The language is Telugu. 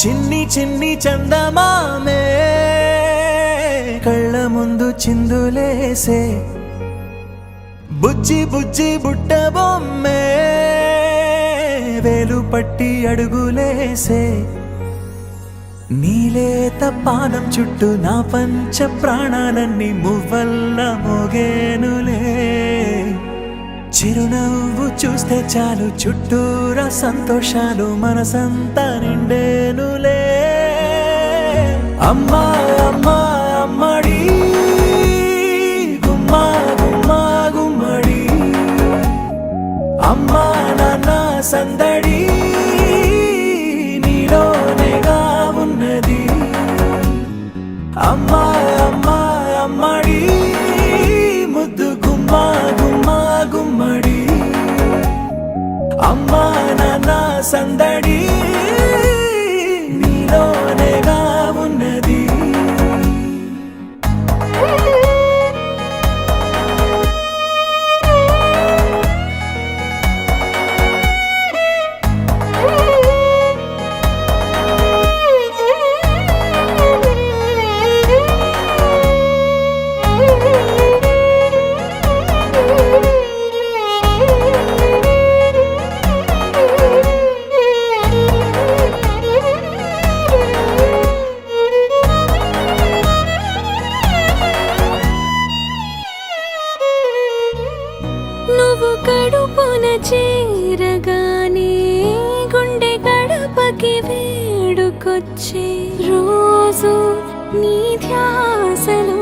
చిన్ని చిన్ని చందమామే కళ్ళ ముందు చిందులేసే బుజ్జి బుజ్జి బుట్ట బొమ్మే వేలు పట్టి అడుగులేసే నీలేత పానం చుట్టూ నా పంచ ప్రాణాలన్నీ మువ్వల్ల మోగేనులే చిరునవ్వు చూస్తే చాలు చుట్టూరా సంతోషాలు మనసంతా నిండేనులే అమ్మా అమ్మా అమ్మడి గుమ్మా గుమ్మా గుమ్మడి అమ్మా నాన్న సందడి నీలోనేగా ఉన్నది అమ్మా అమ్మా అమ్మడి ముద్దు గుమ్మా గుమ్మా గుమ్మడి అమ్మా నాన్న సందడి నీలోనేగా ఉన్నది నువ్వు కడుపున చేరగానే గుండె గడపకి వేడుకొచ్చే రోజు నీ ధ్యాసలో